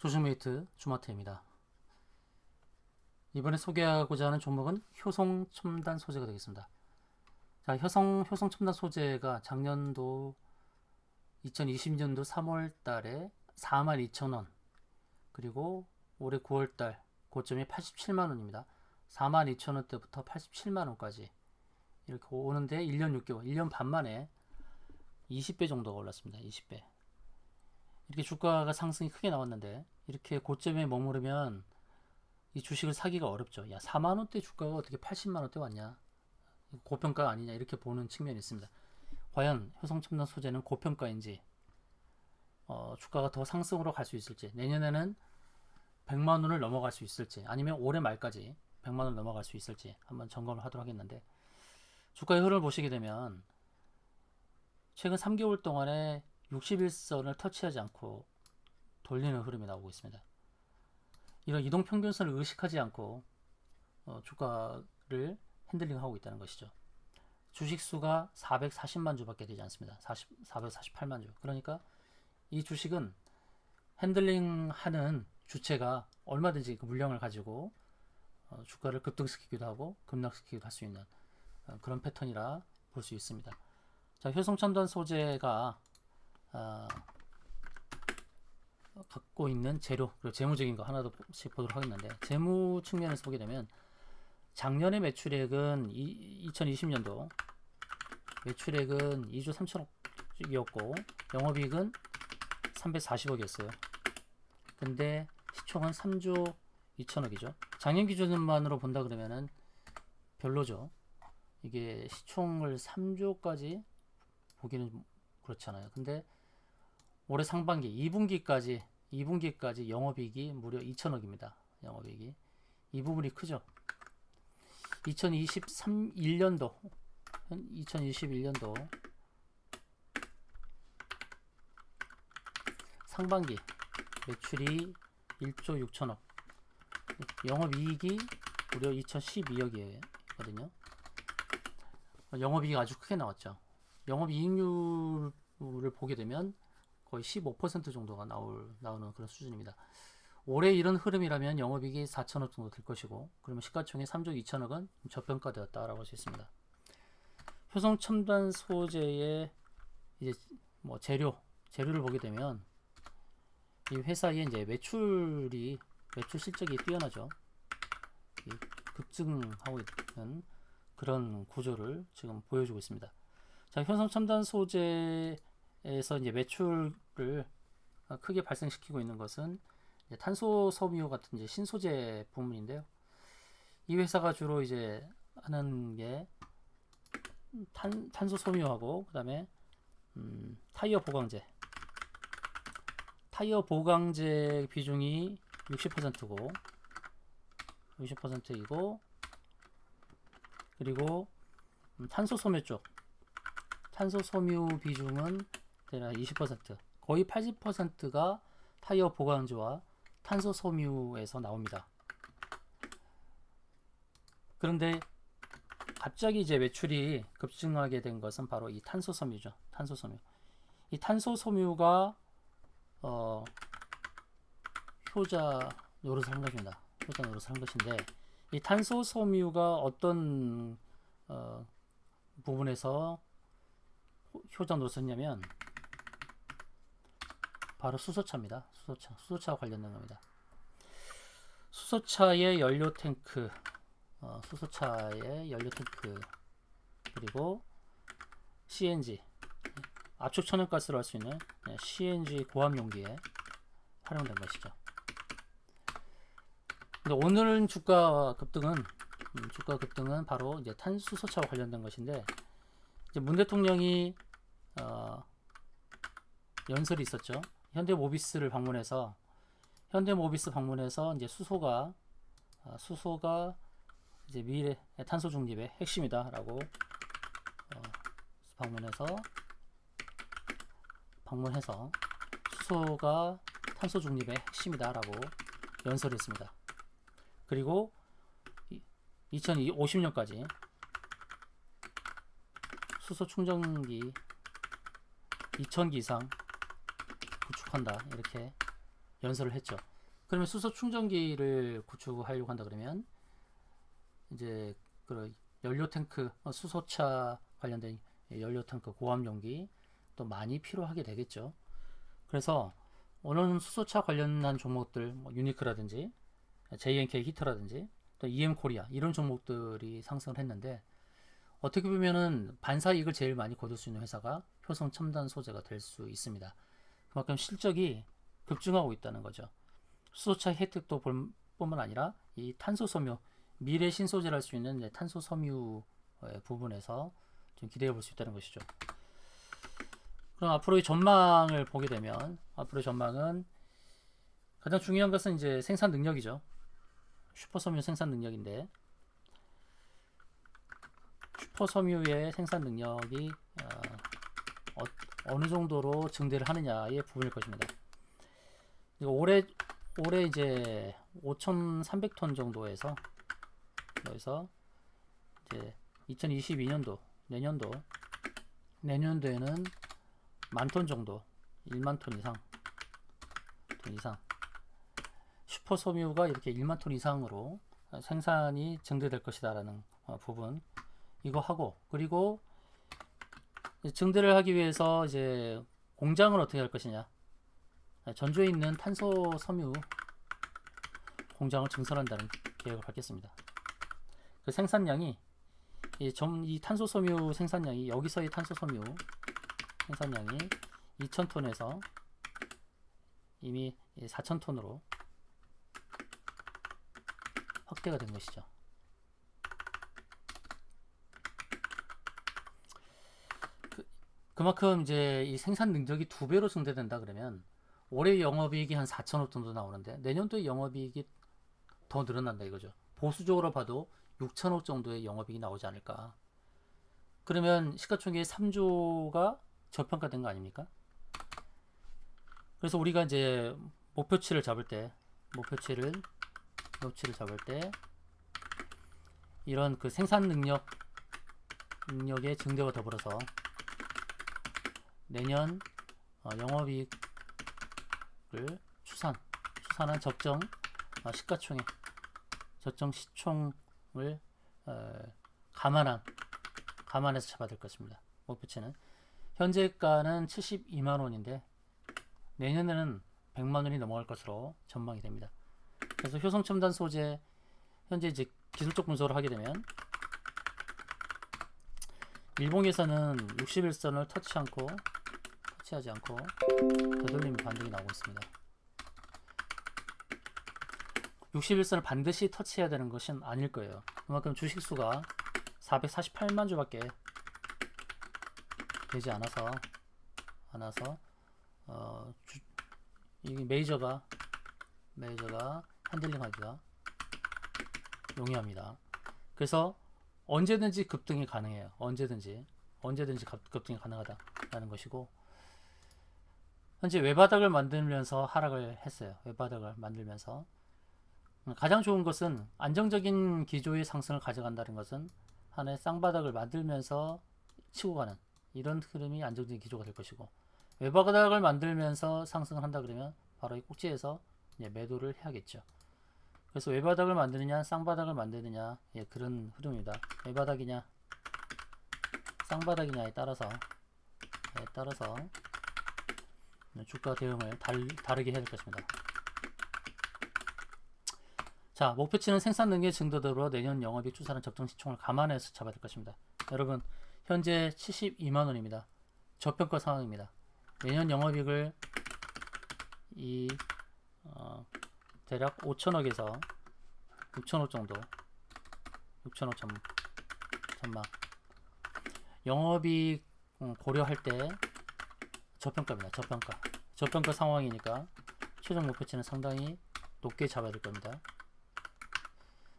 조심메이트 주마트입니다. 이번에 소개하고자 하는 종목은 효성 첨단 소재가 되겠습니다. 자, 효성 첨단 소재가 작년도 2020년도 3월 달에 42,000원, 그리고 올해 9월 달 고점이 87만 원입니다. 42,000원대부터 87만 원까지 이렇게 오는데 1년 6개월, 1년 반 만에 20배 정도가 올랐습니다. 20배. 이렇게 주가가 상승이 크게 나왔는데 이렇게 고점에 머무르면 이 주식을 사기가 어렵죠. 야, 4만 원대 주가가 어떻게 80만 원대 왔냐? 고평가 아니냐? 이렇게 보는 측면이 있습니다. 과연 효성첨단 소재는 고평가인지, 주가가 더 상승으로 갈 수 있을지, 내년에는 100만 원을 넘어갈 수 있을지, 아니면 올해 말까지 100만 원을 넘어갈 수 있을지 한번 점검을 하도록 하겠는데, 주가의 흐름을 보시게 되면 최근 3개월 동안에 61선을 터치하지 않고 돌리는 흐름이 나오고 있습니다. 이런 이동평균선을 의식하지 않고 주가를 핸들링하고 있다는 것이죠. 주식수가 440만 주밖에 되지 않습니다. 448만 주. 그러니까 이 주식은 핸들링하는 주체가 얼마든지 그 물량을 가지고 주가를 급등시키기도 하고 급락시키기도 할 수 있는 그런 패턴이라 볼 수 있습니다. 자, 효성첨단 소재가 갖고 있는 재료, 그리고 재무적인 거 하나씩 보도록 하겠는데, 재무 측면에서 보게 되면 작년의 매출액은 2020년도 매출액은 2조 3천억이었고 영업이익은 340억이었어요. 근데 시총은 3조 2천억이죠. 작년 기준만으로 본다 그러면은 별로죠. 이게 시총을 3조까지 보기는 그렇잖아요. 근데 올해 상반기 2분기까지 영업이익이 무려 2천억입니다. 영업이익이 이 부분이 크죠. 2021년도 상반기 매출이 1조 6천억, 영업이익이 무려 2012억이거든요. 영업이익이 아주 크게 나왔죠. 영업이익률을 보게 되면 거의 15% 정도가 나오는 그런 수준입니다. 올해 이런 흐름이라면 영업이익이 4천억 정도 될 것이고, 그러면 시가총액 3조 2천억은 저평가되었다라고 할 수 있습니다. 효성첨단 소재의 이제 재료를 보게 되면 이 회사의 이제 매출 실적이 뛰어나죠. 급증하고 있는 그런 구조를 지금 보여주고 있습니다. 자, 효성첨단 소재에서 이제 매출을 크게 발생시키고 있는 것은 탄소 섬유 같은 이제 신소재 부문인데요. 이 회사가 주로 이제 하는 게 탄소 섬유하고 그다음에 타이어 보강제 비중이 60%이고 그리고 탄소 섬유 비중은 20%, 거의 80%가 타이어 보강제와 탄소 섬유에서 나옵니다. 그런데 갑자기 이제 매출이 급증하게 된 것은 바로 이 탄소 섬유죠. 이 탄소 섬유가 효자 노릇을 한 것입니다. 이 탄소 섬유가 어떤 부분에서 효자 노릇을 했냐면 바로 수소차입니다. 수소차와 관련된 겁니다. 수소차의 연료 탱크, 그리고 CNG, 압축 천연가스를 할 수 있는 CNG 고압 용기에 활용된 것이죠. 근데 오늘 주가 급등은 바로 이제 탄수소차와 관련된 것인데, 이제 문 대통령이 연설이 있었죠. 현대모비스 방문해서 이제 수소가 이제 미래 탄소 중립의 핵심이다라고 방문해서 수소가 탄소 중립의 핵심이다라고 연설했습니다. 그리고 2050년까지 수소 충전기 2,000기 이상 구축한다, 이렇게 연설을 했죠. 그러면 수소 충전기를 구축하려고 한다 그러면 이제 그 연료 탱크, 수소차 관련된 연료 탱크, 고압 용기 또 많이 필요하게 되겠죠. 그래서 오늘은 수소차 관련한 종목들, 뭐 유니크라든지 JNK 히터라든지 또 EM 코리아 이런 종목들이 상승을 했는데, 어떻게 보면은 반사이익을 제일 많이 거둘 수 있는 회사가 효성 첨단 소재가 될 수 있습니다. 그만큼 실적이 급증하고 있다는 거죠. 수소차 혜택도 뿐만 아니라 이 탄소 섬유, 미래 신소재를 할 수 있는 탄소 섬유 부분에서 좀 기대해 볼 수 있다는 것이죠. 그럼 앞으로의 전망을 보게 되면, 앞으로의 전망은 가장 중요한 것은 이제 생산 능력이죠. 슈퍼섬유 생산 능력인데, 슈퍼섬유의 생산 능력이 어느 정도로 증대를 하느냐의 부분일 것입니다. 올해 이제 5,300톤 정도에서 여기서 이제 2022년도 내년도에는 10,000톤 정도, 1만 톤 이상 슈퍼섬유가 이렇게 1만 톤 이상으로 생산이 증대될 것이다라는 부분 이거 하고, 그리고 증대를 하기 위해서 이제 공장을 어떻게 할 것이냐, 전주에 있는 탄소 섬유 공장을 증설한다는 계획을 갖겠습니다. 그 생산량이 이 탄소 섬유 생산량이, 여기서의 탄소 섬유 생산량이 2,000톤에서 이미 4,000톤으로 확대가 된 것이죠. 그만큼 이제 이 생산 능력이 2배로 증대된다 그러면 올해 영업이익이 한 4천억 정도 나오는데 내년도에 영업이익이 더 늘어난다 이거죠. 보수적으로 봐도 6천억 정도의 영업이익이 나오지 않을까. 그러면 시가총액 3조가 저평가된 거 아닙니까? 그래서 우리가 이제 목표치를 잡을 때 이런 그 생산 능력의 증대와 더불어서 내년 영업이익을 추산한 적정 시가총액, 적정 시총을 감안해서 잡아야 될 것입니다. 목표치는 현재가는 72만 원인데 내년에는 100만 원이 넘어갈 것으로 전망이 됩니다. 그래서 효성첨단 소재 현재 이제 기술적 분석을 하게 되면 일봉에서는 61선을 터치하지 않고 되돌림 반등이 나오고 있습니다. 61선을 반드시 터치해야 되는 것은 아닐 거예요. 그만큼 주식수가 448만 주밖에 되지 않아서 이 메이저가 핸들링하기가 용이합니다. 그래서 언제든지 급등이 가능해요. 언제든지 급등이 가능하다라는 것이고, 현재 외바닥을 만들면서 하락을 했어요. 외바닥을 만들면서 가장 좋은 것은 안정적인 기조의 상승을 가져간다는 것은 하나의 쌍바닥을 만들면서 치고 가는 이런 흐름이 안정적인 기조가 될 것이고, 외바닥을 만들면서 상승을 한다 그러면 바로 이 꼭지에서 이제 매도를 해야겠죠. 그래서 외바닥을 만드느냐 쌍바닥을 만드느냐, 그런 흐름입니다. 외바닥이냐 쌍바닥이냐에 따라서 주가 대응을 다르게 해야 될 것입니다. 자, 목표치는 생산 능력 증대로 내년 영업이익 추산한 적정 시총을 감안해서 잡아야 될 것입니다. 여러분, 현재 72만 원입니다. 저평가 상황입니다. 내년 영업이익을 대략 5천억에서 6천억 정도, 6천억 전망. 영업이익 고려할 때 저평가입니다. 저평가 상황이니까 최종 목표치는 상당히 높게 잡아야 될 겁니다.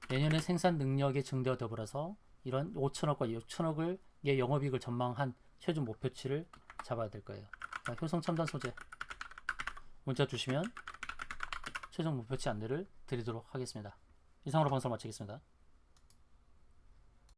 내년에 생산 능력의 증대와 더불어서 이런 5천억과 6천억의 영업이익을 전망한 최종 목표치를 잡아야 될 거예요. 효성 첨단 소재 문자 주시면 최종 목표치 안내를 드리도록 하겠습니다. 이상으로 방송 마치겠습니다.